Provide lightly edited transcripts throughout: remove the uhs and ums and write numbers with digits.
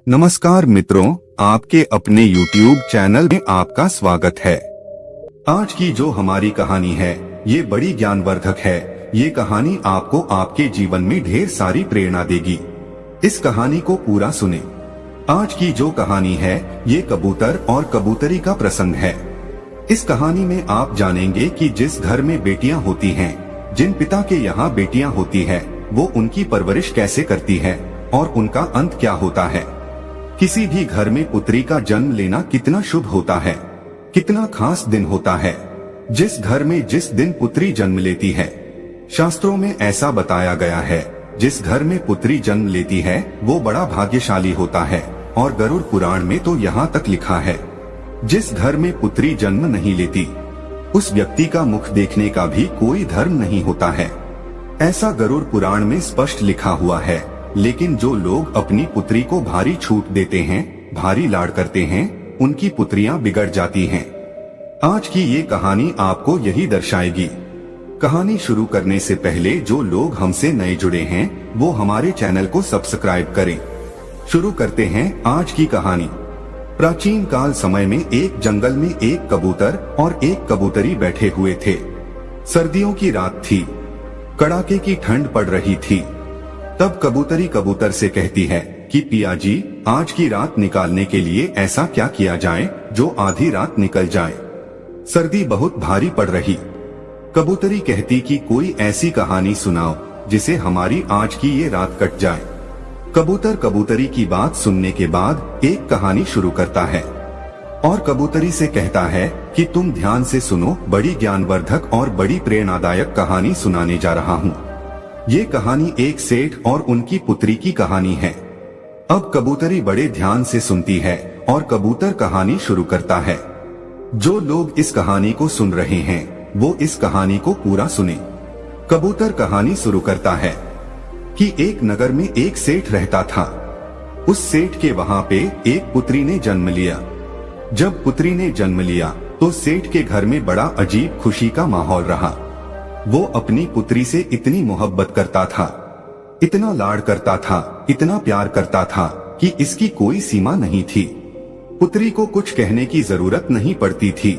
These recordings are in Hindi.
नमस्कार मित्रों, आपके अपने YouTube चैनल में आपका स्वागत है। आज की जो हमारी कहानी है ये बड़ी ज्ञानवर्धक है। ये कहानी आपको आपके जीवन में ढेर सारी प्रेरणा देगी। इस कहानी को पूरा सुने। आज की जो कहानी है ये कबूतर और कबूतरी का प्रसंग है। इस कहानी में आप जानेंगे कि जिस घर में बेटियां होती हैं, जिन पिता के यहाँ बेटियां होती है, वो उनकी परवरिश कैसे करती है और उनका अंत क्या होता है। किसी भी घर में पुत्री का जन्म लेना कितना शुभ होता है, कितना खास दिन होता है। जिस घर में जिस दिन पुत्री जन्म लेती है, शास्त्रों में ऐसा बताया गया है, जिस घर में पुत्री जन्म लेती है वो बड़ा भाग्यशाली होता है। और गरुड़ पुराण में तो यहाँ तक लिखा है, जिस घर में पुत्री जन्म नहीं लेती उस व्यक्ति का मुख देखने का भी कोई धर्म नहीं होता है। ऐसा गरुड़ पुराण में स्पष्ट लिखा हुआ है। लेकिन जो लोग अपनी पुत्री को भारी छूट देते हैं, भारी लाड़ करते हैं, उनकी पुत्रियां बिगड़ जाती हैं। आज की ये कहानी आपको यही दर्शाएगी। कहानी शुरू करने से पहले जो लोग हमसे नए जुड़े हैं वो हमारे चैनल को सब्सक्राइब करें। शुरू करते हैं आज की कहानी। प्राचीन काल समय में एक जंगल में एक कबूतर और एक कबूतरी बैठे हुए थे। सर्दियों की रात थी, कड़ाके की ठंड पड़ रही थी। तब कबूतरी कबूतर से कहती है कि पिया जी, आज की रात निकालने के लिए ऐसा क्या किया जाए जो आधी रात निकल जाए। सर्दी बहुत भारी पड़ रही। कबूतरी कहती कि कोई ऐसी कहानी सुनाओ जिसे हमारी आज की ये रात कट जाए। कबूतर कबूतरी की बात सुनने के बाद एक कहानी शुरू करता है और कबूतरी से कहता है कि तुम ध्यान से सुनो, बड़ी ज्ञानवर्धक और बड़ी प्रेरणादायक कहानी सुनाने जा रहा हूँ। ये कहानी एक सेठ और उनकी पुत्री की कहानी है। अब कबूतरी बड़े ध्यान से सुनती है और कबूतर कहानी शुरू करता है। जो लोग इस कहानी को सुन रहे हैं वो इस कहानी को पूरा सुने। कबूतर कहानी शुरू करता है कि एक नगर में एक सेठ रहता था। उस सेठ के वहाँ पे एक पुत्री ने जन्म लिया। जब पुत्री ने जन्म लिया तो सेठ के घर में बड़ा अजीब खुशी का माहौल रहा। वो अपनी पुत्री से इतनी मोहब्बत करता था, इतना लाड़ करता था, इतना प्यार करता था कि इसकी कोई सीमा नहीं थी। पुत्री को कुछ कहने की जरूरत नहीं पड़ती थी।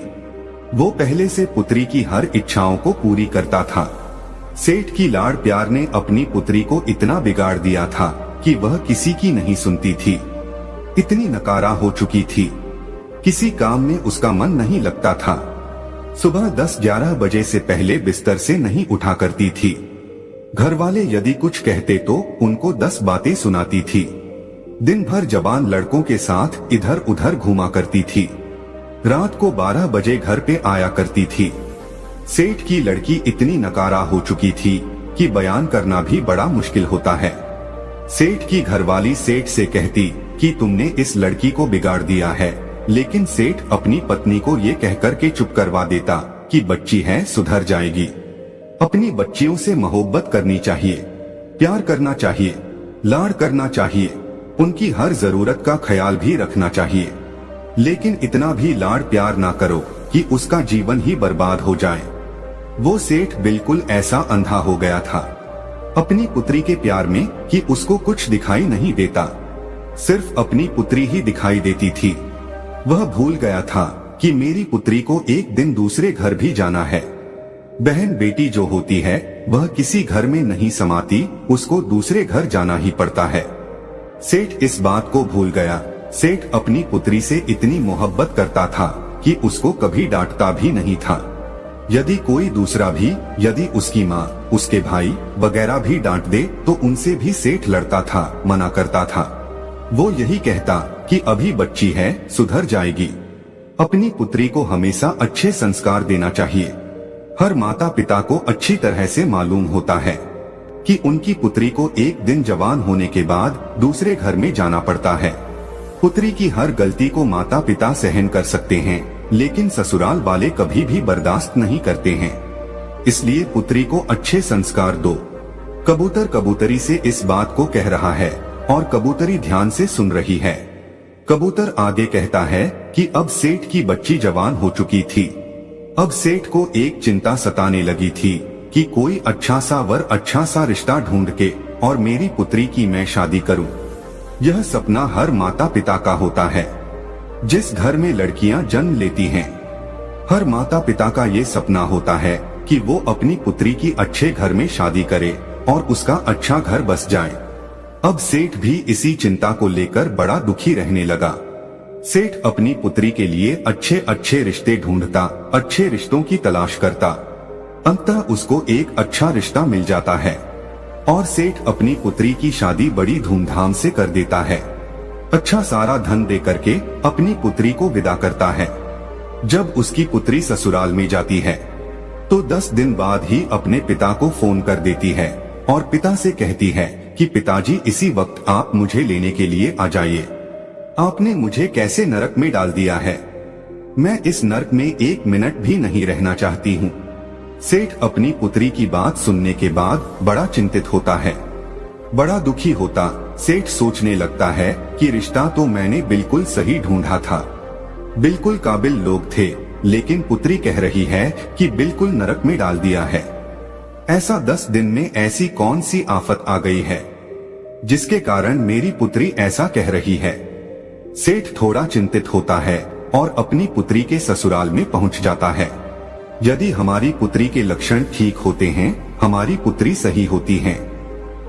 वो पहले से पुत्री की हर इच्छाओं को पूरी करता था। सेठ की लाड़ प्यार ने अपनी पुत्री को इतना बिगाड़ दिया था कि वह किसी की नहीं सुनती थी। इतनी नकारा हो चुकी थी, किसी काम में उसका मन नहीं लगता था। सुबह 10-11 बजे से पहले बिस्तर से नहीं उठा करती थी। घर वाले यदि कुछ कहते तो उनको 10 बातें सुनाती थी। दिन भर जवान लड़कों के साथ इधर उधर घूमा करती थी। रात को 12 बजे घर पे आया करती थी। सेठ की लड़की इतनी नकारा हो चुकी थी कि बयान करना भी बड़ा मुश्किल होता है। सेठ की घरवाली सेठ से कहती कि तुमने इस लड़की को बिगाड़ दिया है, लेकिन सेठ अपनी पत्नी को ये कहकर के चुप करवा देता कि बच्ची है, सुधर जाएगी। अपनी बच्चियों से मोहब्बत करनी चाहिए, प्यार करना चाहिए, लाड़ करना चाहिए, उनकी हर जरूरत का ख्याल भी रखना चाहिए। लेकिन इतना भी लाड़ प्यार ना करो कि उसका जीवन ही बर्बाद हो जाए। वो सेठ बिल्कुल ऐसा अंधा हो गया था अपनी पुत्री के प्यार में कि उसको कुछ दिखाई नहीं देता, सिर्फ अपनी पुत्री ही दिखाई देती थी। वह भूल गया था कि मेरी पुत्री को एक दिन दूसरे घर भी जाना है। बहन बेटी जो होती है वह किसी घर में नहीं समाती, उसको दूसरे घर जाना ही पड़ता है। सेठ इस बात को भूल गया। सेठ अपनी पुत्री से इतनी मोहब्बत करता था कि उसको कभी डांटता भी नहीं था। यदि कोई दूसरा भी, यदि उसकी माँ, उसके भाई वगैरह भी डांट दे तो उनसे भी सेठ लड़ता था, मना करता था। वो यही कहता कि अभी बच्ची है, सुधर जाएगी। अपनी पुत्री को हमेशा अच्छे संस्कार देना चाहिए। हर माता पिता को अच्छी तरह से मालूम होता है कि उनकी पुत्री को एक दिन जवान होने के बाद दूसरे घर में जाना पड़ता है। पुत्री की हर गलती को माता पिता सहन कर सकते हैं, लेकिन ससुराल वाले कभी भी बर्दाश्त नहीं करते हैं। इसलिए पुत्री को अच्छे संस्कार दो। कबूतर कबूतरी से इस बात को कह रहा है और कबूतरी ध्यान से सुन रही है। कबूतर आगे कहता है कि अब सेठ की बच्ची जवान हो चुकी थी। अब सेठ को एक चिंता सताने लगी थी कि कोई अच्छा सा वर, अच्छा सा रिश्ता ढूंढ के और मेरी पुत्री की मैं शादी करूं। यह सपना हर माता पिता का होता है जिस घर में लड़कियां जन्म लेती हैं। हर माता पिता का ये सपना होता है कि वो अपनी पुत्री की अच्छे घर में शादी करे और उसका अच्छा घर बस जाए। अब सेठ भी इसी चिंता को लेकर बड़ा दुखी रहने लगा। सेठ अपनी पुत्री के लिए अच्छे अच्छे रिश्ते ढूंढता, अच्छे रिश्तों की तलाश करता। अंततः उसको एक अच्छा रिश्ता मिल जाता है और सेठ अपनी पुत्री की शादी बड़ी धूमधाम से कर देता है। अच्छा सारा धन दे करके अपनी पुत्री को विदा करता है। जब उसकी पुत्री ससुराल में जाती है तो 10 दिन बाद ही अपने पिता को फोन कर देती है और पिता से कहती है कि पिताजी इसी वक्त आप मुझे लेने के लिए आ जाइए। आपने मुझे कैसे नरक में डाल दिया है, मैं इस नरक में 1 मिनट भी नहीं रहना चाहती हूँ। सेठ अपनी पुत्री की बात सुनने के बाद बड़ा चिंतित होता है, बड़ा दुखी होता। सेठ सोचने लगता है कि रिश्ता तो मैंने बिल्कुल सही ढूंढा था, बिल्कुल काबिल लोग थे, लेकिन पुत्री कह रही है कि बिल्कुल नरक में डाल दिया है। ऐसा 10 दिन में ऐसी कौन सी आफत आ गई है जिसके कारण मेरी पुत्री ऐसा कह रही है। सेठ थोड़ा चिंतित होता है और अपनी पुत्री के ससुराल में पहुंच जाता है। यदि हमारी पुत्री के लक्षण ठीक होते हैं, हमारी पुत्री सही होती है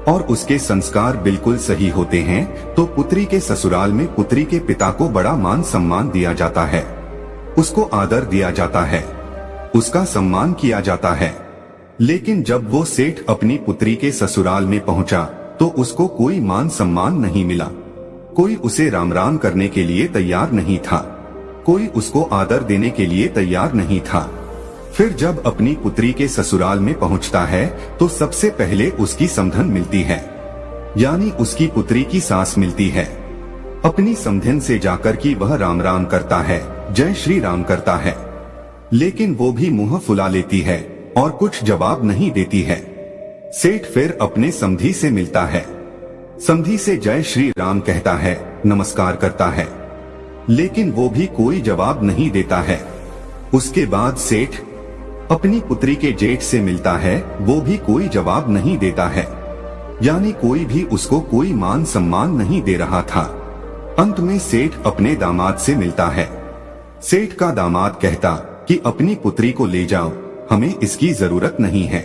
और उसके संस्कार बिल्कुल सही होते हैं, तो पुत्री के ससुराल में पुत्री के पिता को बड़ा मान सम्मान दिया जाता है, उसको आदर दिया जाता है, उसका सम्मान किया जाता है। लेकिन जब वो सेठ अपनी पुत्री के ससुराल में पहुंचा तो उसको कोई मान सम्मान नहीं मिला। कोई उसे राम राम करने के लिए तैयार नहीं था, कोई उसको आदर देने के लिए तैयार नहीं था। फिर जब अपनी पुत्री के ससुराल में पहुंचता है तो सबसे पहले उसकी समधन मिलती है, यानी उसकी पुत्री की सास मिलती है। अपनी समधन से जाकर कि वह राम राम करता है, जय श्री राम करता है, लेकिन वो भी मुंह फुला लेती है और कुछ जवाब नहीं देती है। सेठ फिर अपने समधी से मिलता है, समधी से जय श्री राम कहता है, नमस्कार करता है, लेकिन वो भी कोई जवाब नहीं देता है। उसके बाद सेठ अपनी पुत्री के जेठ से मिलता है, वो भी कोई जवाब नहीं देता है, यानी कोई भी उसको कोई मान सम्मान नहीं दे रहा था। अंत में सेठ अपने दामाद से मिलता है। सेठ का दामाद कहता कि अपनी पुत्री को ले जाओ, हमें इसकी जरूरत नहीं है।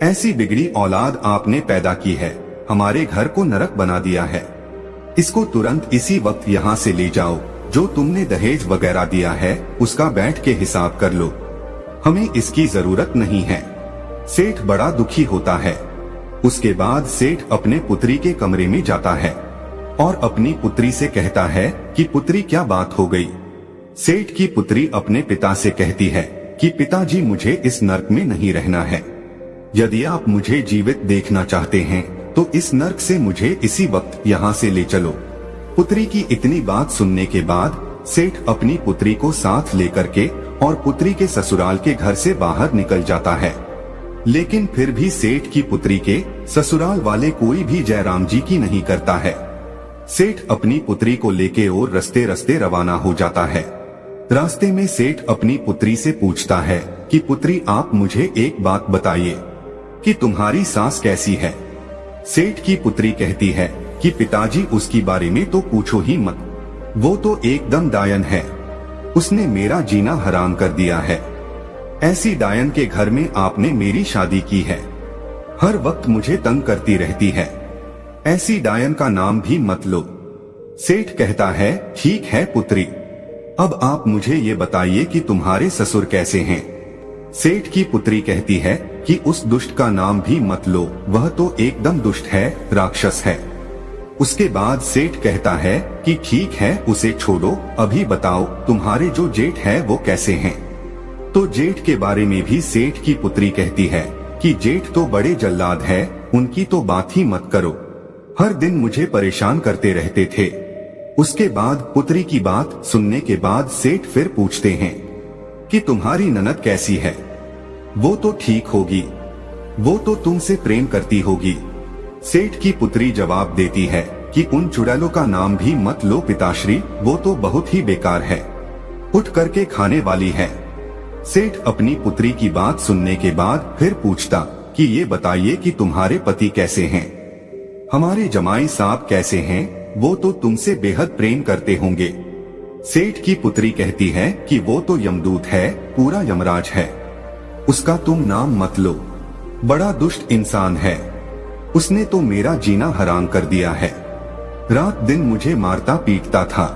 ऐसी बिगड़ी औलाद आपने पैदा की है, हमारे घर को नरक बना दिया है। इसको तुरंत इसी वक्त यहाँ से ले जाओ, जो तुमने दहेज वगैरह दिया है उसका बैठ के हिसाब कर लो, हमें इसकी जरूरत नहीं है। सेठ बड़ा दुखी होता है। उसके बाद सेठ अपने पुत्री के कमरे में जाता है और अपनी पुत्री से कहता है कि पुत्री क्या बात हो गई। सेठ की पुत्री अपने पिता से कहती है कि पिताजी मुझे इस नर्क में नहीं रहना है, यदि आप मुझे जीवित देखना चाहते हैं तो इस नर्क से मुझे इसी वक्त यहाँ से ले चलो। पुत्री की इतनी बात सुनने के बाद सेठ अपनी पुत्री को साथ लेकर के और पुत्री के ससुराल के घर से बाहर निकल जाता है। लेकिन फिर भी सेठ की पुत्री के ससुराल वाले कोई भी जयराम जी की नहीं करता है। सेठ अपनी पुत्री को लेके और रस्ते रस्ते रवाना हो जाता है। रास्ते में सेठ अपनी पुत्री से पूछता है कि पुत्री आप मुझे एक बात बताइए कि तुम्हारी सास कैसी है। सेठ की पुत्री कहती है कि पिताजी उसकी बारे में तो पूछो ही मत, वो तो एकदम डायन है, उसने मेरा जीना हराम कर दिया है। ऐसी डायन के घर में आपने मेरी शादी की है, हर वक्त मुझे तंग करती रहती है, ऐसी डायन का नाम भी मत लो। सेठ कहता है ठीक है पुत्री, अब आप मुझे ये बताइए कि तुम्हारे ससुर कैसे हैं। सेठ की पुत्री कहती है कि उस दुष्ट का नाम भी मत लो, वह तो एकदम दुष्ट है, राक्षस है। उसके बाद सेठ कहता है कि ठीक है उसे छोड़ो, अभी बताओ तुम्हारे जो जेठ है वो कैसे हैं। तो जेठ के बारे में भी सेठ की पुत्री कहती है कि जेठ तो बड़े जल्लाद है, उनकी तो बात ही मत करो, हर दिन मुझे परेशान करते रहते थे। उसके बाद पुत्री की बात सुनने के बाद सेठ फिर पूछते हैं कि तुम्हारी ननद कैसी है। वो तो ठीक होगी, वो तो तुमसे प्रेम करती होगी। सेठ की पुत्री जवाब देती है कि उन चुड़ैलों का नाम भी मत लो पिताश्री, वो तो बहुत ही बेकार है, उठ करके खाने वाली है। सेठ अपनी पुत्री की बात सुनने के बाद फिर पूछता कि ये बताइए कि तुम्हारे पति कैसे हैं, हमारे जमाई साहब कैसे हैं, वो तो तुमसे बेहद प्रेम करते होंगे। सेठ की पुत्री कहती है कि वो तो यमदूत है, पूरा यमराज है, उसका तुम नाम मत लो, बड़ा दुष्ट इंसान है, उसने तो मेरा जीना हराम कर दिया है, रात दिन मुझे मारता पीटता था,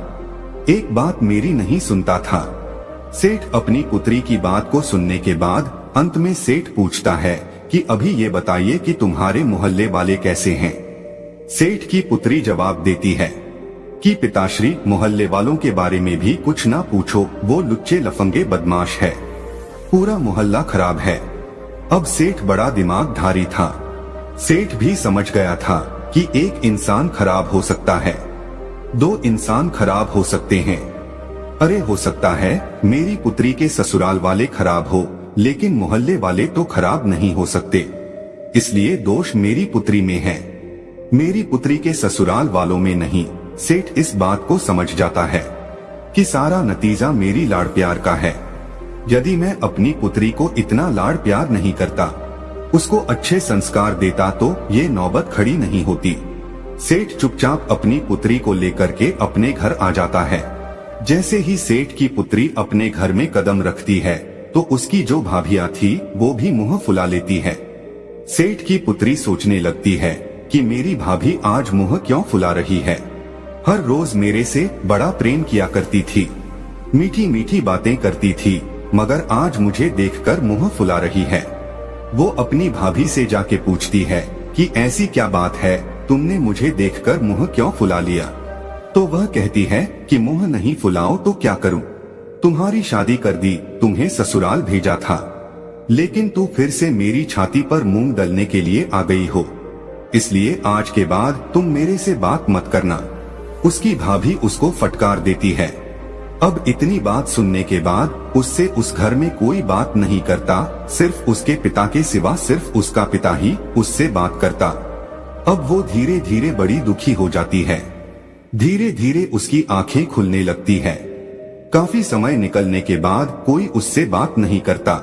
एक बात मेरी नहीं सुनता था। सेठ अपनी पुत्री की बात को सुनने के बाद अंत में सेठ पूछता है कि अभी ये बताइए कि तुम्हारे मोहल्ले वाले कैसे हैं। सेठ की पुत्री जवाब देती है कि पिताश्री, मोहल्ले वालों के बारे में भी कुछ ना पूछो, वो लुच्चे लफंगे बदमाश है, पूरा मोहल्ला खराब है। अब सेठ बड़ा दिमागधारी था, सेठ भी समझ गया था कि एक इंसान खराब हो सकता है, दो इंसान खराब हो सकते हैं, अरे हो सकता है मेरी पुत्री के ससुराल वाले खराब हो, लेकिन मोहल्ले वाले तो खराब नहीं हो सकते, इसलिए दोष मेरी पुत्री में है, मेरी पुत्री के ससुराल वालों में नहीं। सेठ इस बात को समझ जाता है कि सारा नतीजा मेरी लाड़ प्यार का है। यदि मैं अपनी पुत्री को इतना लाड़ प्यार नहीं करता, उसको अच्छे संस्कार देता, तो ये नौबत खड़ी नहीं होती। सेठ चुपचाप अपनी पुत्री को लेकर के अपने घर आ जाता है। जैसे ही सेठ की पुत्री अपने घर में कदम रखती है तो उसकी जो भाभियां थी वो भी मुंह फुला लेती है। सेठ की पुत्री सोचने लगती है कि मेरी भाभी आज मुंह क्यों फुला रही है, हर रोज मेरे से बड़ा प्रेम किया करती थी, मीठी मीठी बातें करती थी, मगर आज मुझे देखकर मुंह फुला रही है। वो अपनी भाभी से जाके पूछती है कि ऐसी क्या बात है, तुमने मुझे देखकर मुंह क्यों फुला लिया? तो वह कहती है कि मुंह नहीं फुलाओ तो क्या करूं, तुम्हारी शादी कर दी, तुम्हें ससुराल भेजा था, लेकिन तू फिर से मेरी छाती पर मूंग दलने के लिए आ गई हो, इसलिए आज के बाद तुम मेरे से बात मत करना। उसकी भाभी उसको फटकार देती है। अब इतनी बात सुनने के बाद उससे उस घर में कोई बात नहीं करता, सिर्फ उसके पिता के सिवा सिर्फ उसका पिता ही उससे बात करता। अब वो धीरे धीरे बड़ी दुखी हो जाती है, धीरे धीरे उसकी आंखें खुलने लगती है। काफी समय निकलने के बाद कोई उससे बात नहीं करता,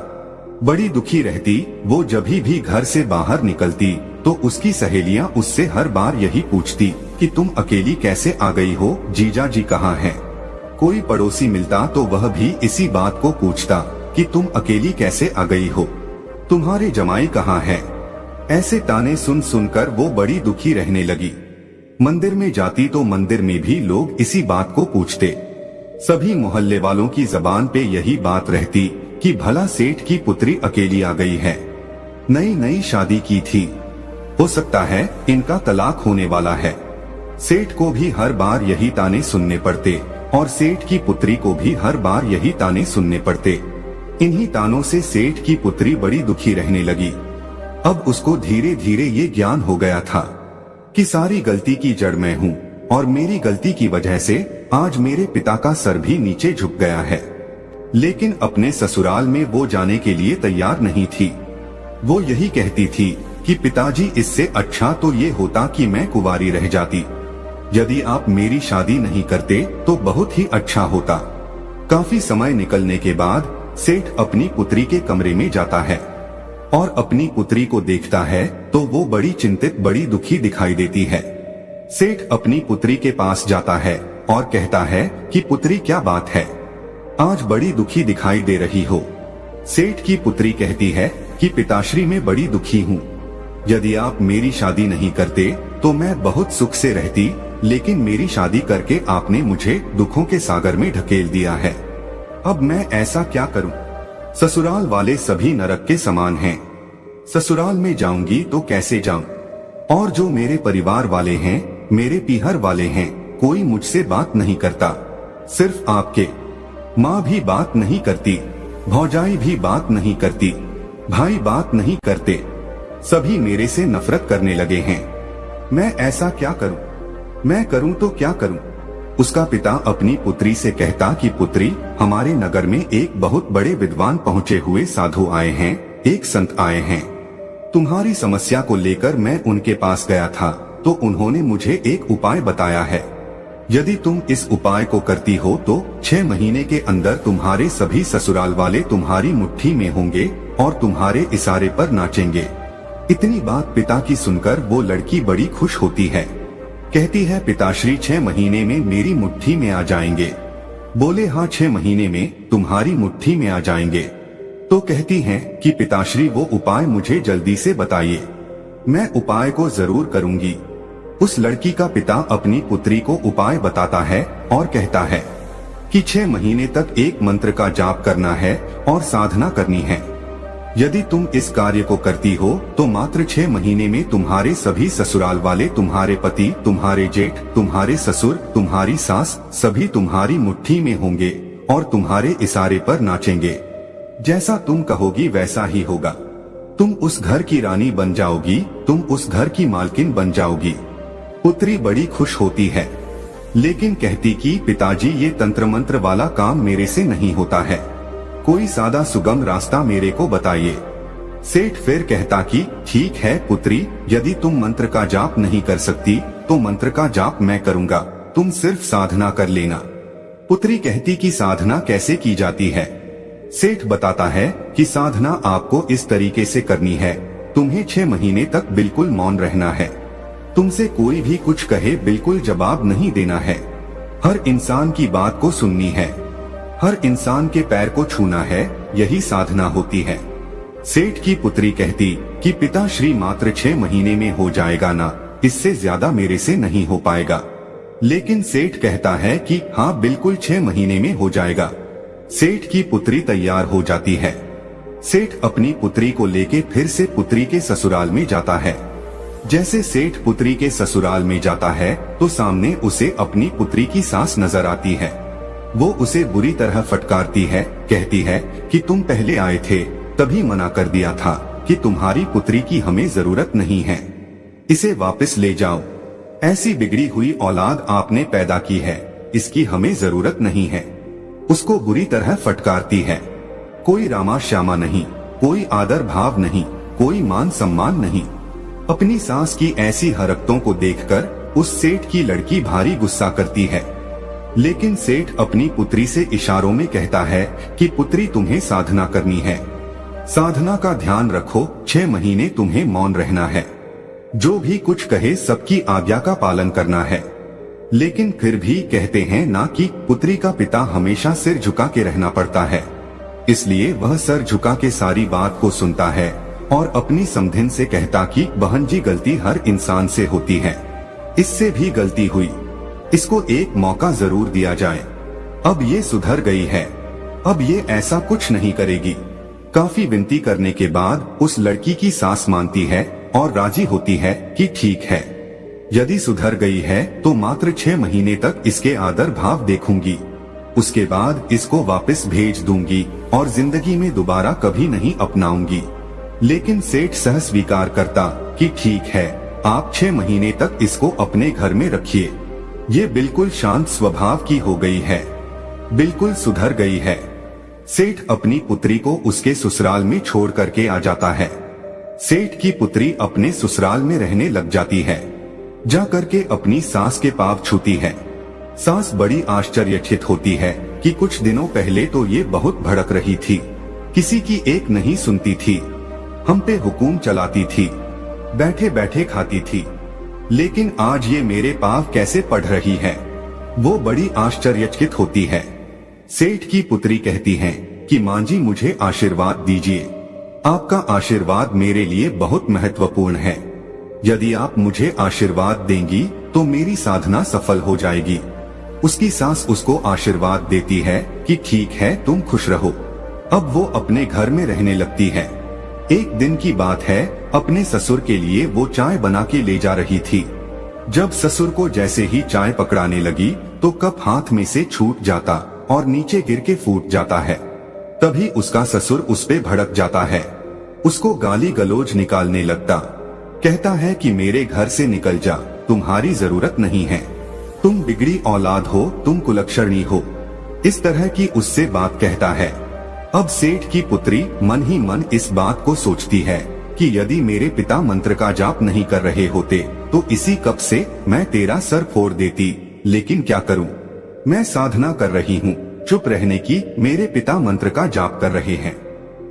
बड़ी दुखी रहती। वो जब भी घर से बाहर निकलती तो उसकी सहेलियां उससे हर बार यही पूछती कि तुम अकेली कैसे आ गई हो, जीजा जी कहाँ हैं? कोई पड़ोसी मिलता तो वह भी इसी बात को पूछता कि तुम अकेली कैसे आ गई हो, तुम्हारे जमाई कहाँ हैं? ऐसे ताने सुन सुनकर वो बड़ी दुखी रहने लगी। मंदिर में जाती तो मंदिर में भी लोग इसी बात को पूछते। सभी मोहल्ले वालों की जबान पे यही बात रहती कि भला सेठ की पुत्री अकेली आ गई है, नई नई शादी की थी, हो सकता है इनका तलाक होने वाला है। सेठ को भी हर बार यही ताने सुनने पड़ते और सेठ की पुत्री को भी हर बार यही ताने सुनने पड़ते। इन्हीं तानों से सेठ की पुत्री बड़ी दुखी रहने लगी। अब उसको धीरे धीरे ये ज्ञान हो गया था कि सारी गलती की जड़ मैं हूँ और मेरी गलती की वजह से आज मेरे पिता का सर भी नीचे झुक गया है। लेकिन अपने ससुराल में वो जाने के लिए तैयार नहीं थी। वो यही कहती थी कि पिताजी, इससे अच्छा तो ये होता कि मैं कुंवारी रह जाती, यदि आप मेरी शादी नहीं करते तो बहुत ही अच्छा होता। काफी समय निकलने के बाद सेठ अपनी पुत्री के कमरे में जाता है और अपनी पुत्री को देखता है तो वो बड़ी चिंतित, बड़ी दुखी दिखाई देती है। सेठ अपनी पुत्री के पास जाता है और कहता है कि पुत्री, क्या बात है, आज बड़ी दुखी दिखाई दे रही हो? सेठ की पुत्री कहती है कि पिताश्री, मैं बड़ी दुखी हूँ, यदि आप मेरी शादी नहीं करते तो मैं बहुत सुख से रहती, लेकिन मेरी शादी करके आपने मुझे दुखों के सागर में ढकेल दिया है। अब मैं ऐसा क्या करूं? ससुराल वाले सभी नरक के समान हैं। ससुराल में जाऊंगी तो कैसे जाऊं? और जो मेरे परिवार वाले हैं, मेरे पीहर वाले हैं, कोई मुझसे बात नहीं करता, सिर्फ आपके माँ भी बात नहीं करती, भौजाई भी बात नहीं करती, भाई बात नहीं करते, सभी मेरे से नफरत करने लगे हैं। मैं ऐसा क्या करूं? मैं करूं तो क्या करूं? उसका पिता अपनी पुत्री से कहता कि पुत्री, हमारे नगर में एक बहुत बड़े विद्वान पहुँचे हुए साधु आए हैं, एक संत आए हैं, तुम्हारी समस्या को लेकर मैं उनके पास गया था तो उन्होंने मुझे एक उपाय बताया है। यदि तुम इस उपाय को करती हो तो 6 महीने के अंदर तुम्हारे सभी ससुराल वाले तुम्हारी मुट्ठी में होंगे और तुम्हारे इशारे पर नाचेंगे। इतनी बात पिता की सुनकर वो लड़की बड़ी खुश होती है। कहती है पिताश्री 6 महीने में मेरी मुट्ठी में आ जाएंगे। बोले हाँ 6 महीने में तुम्हारी मुट्ठी में आ जाएंगे। तो कहती हैं कि पिताश्री वो उपाय मुझे जल्दी से बताइए, मैं उपाय को जरूर करूंगी। उस लड़की का पिता अपनी पुत्री को उपाय बताता है और कहता है कि 6 महीने तक एक मंत्र का जाप करना है और साधना करनी है। यदि तुम इस कार्य को करती हो तो मात्र 6 महीने में तुम्हारे सभी ससुराल वाले, तुम्हारे पति, तुम्हारे जेठ, तुम्हारे ससुर, तुम्हारी सास, सभी तुम्हारी मुट्ठी में होंगे और तुम्हारे इशारे पर नाचेंगे। जैसा तुम कहोगी वैसा ही होगा। तुम उस घर की रानी बन जाओगी, तुम उस घर की मालकिन बन जाओगी। पुत्री बड़ी खुश होती है, लेकिन कहती कि पिताजी ये तंत्र मंत्र वाला काम मेरे से नहीं होता है, कोई सादा सुगम रास्ता मेरे को बताइए। सेठ फिर कहता कि ठीक है पुत्री, यदि तुम मंत्र का जाप नहीं कर सकती तो मंत्र का जाप मैं करूंगा, तुम सिर्फ साधना कर लेना। पुत्री कहती कि साधना कैसे की जाती है? सेठ बताता है कि साधना आपको इस तरीके से करनी है, तुम्हें 6 महीने तक बिल्कुल मौन रहना है। तुमसे कोई भी कुछ कहे बिल्कुल जवाब नहीं देना है। हर इंसान की बात को सुननी है, हर इंसान के पैर को छूना है, यही साधना होती है। सेठ की पुत्री कहती कि पिताश्री मात्र 6 महीने में हो जाएगा ना, इससे ज्यादा मेरे से नहीं हो पाएगा। लेकिन सेठ कहता है कि हाँ बिल्कुल 6 महीने में हो जाएगा। सेठ की पुत्री तैयार हो जाती है। सेठ अपनी पुत्री को लेके फिर से पुत्री के ससुराल में जाता है। जैसे सेठ पुत्री के ससुराल में जाता है तो सामने उसे अपनी पुत्री की सास नजर आती है। वो उसे बुरी तरह फटकारती है, कहती है कि तुम पहले आए थे तभी मना कर दिया था कि तुम्हारी पुत्री की हमें जरूरत नहीं है, इसे वापस ले जाओ। ऐसी बिगड़ी हुई औलाद आपने पैदा की है, इसकी हमें जरूरत नहीं है। उसको बुरी तरह फटकारती है। कोई रामा श्यामा नहीं, कोई आदर भाव नहीं, कोई मान सम्मान नहीं। अपनी सास की ऐसी हरकतों को देखकर उस सेठ की लड़की भारी गुस्सा करती है। लेकिन सेठ अपनी पुत्री से इशारों में कहता है कि पुत्री तुम्हें साधना करनी है, साधना का ध्यान रखो, 6 महीने तुम्हें मौन रहना है, जो भी कुछ कहे सबकी आज्ञा का पालन करना है। लेकिन फिर भी कहते हैं ना कि पुत्री का पिता हमेशा सिर झुका के रहना पड़ता है, इसलिए वह सर झुका के सारी बात को सुनता है और अपनी समधिन से कहता कि बहन जी गलती हर इंसान से होती है, इससे भी गलती हुई, इसको एक मौका जरूर दिया जाए। अब ये सुधर गई है, अब ये ऐसा कुछ नहीं करेगी। काफी विनती करने के बाद उस लड़की की सास मानती है और राजी होती है कि ठीक है, यदि सुधर गई है तो मात्र 6 महीने तक इसके आदर भाव देखूंगी, उसके बाद इसको वापस भेज दूंगी और जिंदगी में दोबारा कभी नहीं अपनाऊंगी। लेकिन सेठ सह स्वीकार करता कि ठीक है, आप 6 महीने तक इसको अपने घर में रखिए, ये बिल्कुल शांत स्वभाव की हो गई है, बिल्कुल सुधर गई है। सेठ अपनी पुत्री को उसके ससुराल में छोड़ करके आ जाता है। सेठ की पुत्री अपने ससुराल में रहने लग जाती है। जा करके अपनी सास के पांव छूती है। सास बड़ी आश्चर्यचकित होती है कि कुछ दिनों पहले तो ये बहुत भड़क रही थी, किसी की एक नहीं सुनती थी, हम पे हुकुम चलाती थी, बैठे बैठे खाती थी, लेकिन आज ये मेरे पांव कैसे पड़ रही है। वो बड़ी आश्चर्यचकित होती है। सेठ की पुत्री कहती है कि मां जी मुझे आशीर्वाद दीजिए, आपका आशीर्वाद मेरे लिए बहुत महत्वपूर्ण है, यदि आप मुझे आशीर्वाद देंगी तो मेरी साधना सफल हो जाएगी। उसकी सास उसको आशीर्वाद देती है कि ठीक है तुम खुश रहो। अब वो अपने घर में रहने लगती है। एक दिन की बात है, अपने ससुर के लिए वो चाय बना के ले जा रही थी। जब ससुर को जैसे ही चाय पकड़ाने लगी तो कप हाथ में से छूट जाता और नीचे गिर के फूट जाता है। तभी उसका ससुर उस पे भड़क जाता है, उसको गाली गलौज निकालने लगता, कहता है कि मेरे घर से निकल जा, तुम्हारी जरूरत नहीं है, तुम बिगड़ी औलाद हो, तुम कुलक्षणी हो, इस तरह की उससे बात कहता है। अब सेठ की पुत्री मन ही मन इस बात को सोचती है कि यदि मेरे पिता मंत्र का जाप नहीं कर रहे होते तो इसी कप से मैं तेरा सर फोड़ देती, लेकिन क्या करूं, मैं साधना कर रही हूं, चुप रहने की, मेरे पिता मंत्र का जाप कर रहे हैं,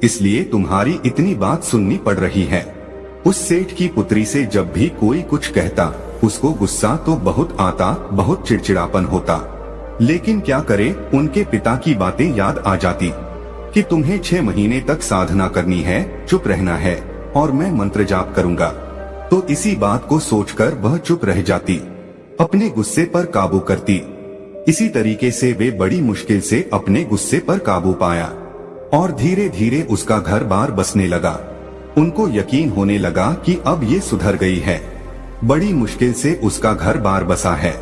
इसलिए तुम्हारी इतनी बात सुननी पड़ रही है। उस सेठ की पुत्री से जब भी कोई कुछ कहता उसको गुस्सा तो बहुत आता, बहुत चिड़चिड़ापन होता, लेकिन क्या करे, उनके पिता की बातें याद आ जाती कि तुम्हें 6 महीने तक साधना करनी है, चुप रहना है और मैं मंत्र जाप करूंगा। तो इसी बात को सोचकर वह चुप रह जाती, अपने गुस्से पर काबू करती। इसी तरीके से वे बड़ी मुश्किल से अपने गुस्से पर काबू पाया और धीरे धीरे उसका घर बार बसने लगा। उनको यकीन होने लगा कि अब ये सुधर गई है, बड़ी मुश्किल से उसका घर बार बसा है।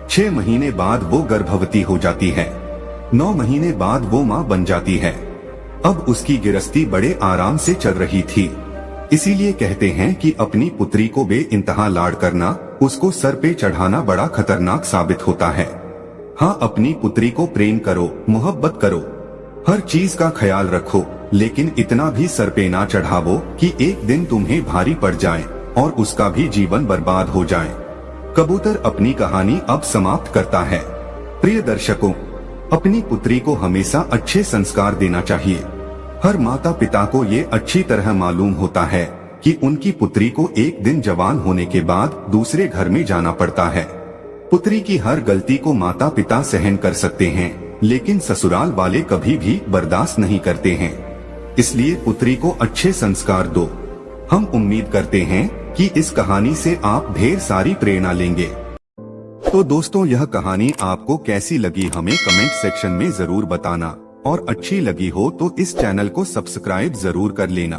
6 महीने बाद वो गर्भवती हो जाती है, 9 महीने बाद वो माँ बन जाती है। अब उसकी गृहस्थी बड़े आराम से चल रही थी। इसीलिए कहते हैं कि अपनी पुत्री को बेइंतहा लाड करना, उसको सर पे चढ़ाना बड़ा खतरनाक साबित होता है। हाँ, अपनी पुत्री को प्रेम करो, मोहब्बत करो, हर चीज का ख्याल रखो, लेकिन इतना भी सर पे ना चढ़ावो कि एक दिन तुम्हें भारी पड़ जाए और उसका भी जीवन बर्बाद हो जाए। कबूतर अपनी कहानी अब समाप्त करता है। प्रिय दर्शकों, अपनी पुत्री को हमेशा अच्छे संस्कार देना चाहिए। हर माता पिता को ये अच्छी तरह मालूम होता है कि उनकी पुत्री को एक दिन जवान होने के बाद दूसरे घर में जाना पड़ता है। पुत्री की हर गलती को माता पिता सहन कर सकते हैं, लेकिन ससुराल वाले कभी भी बर्दाश्त नहीं करते हैं। इसलिए पुत्री को अच्छे संस्कार दो। हम उम्मीद करते हैं कि इस कहानी से आप ढेर सारी प्रेरणा लेंगे। तो दोस्तों, यह कहानी आपको कैसी लगी हमें कमेंट सेक्शन में जरूर बताना, और अच्छी लगी हो तो इस चैनल को सब्सक्राइब जरूर कर लेना।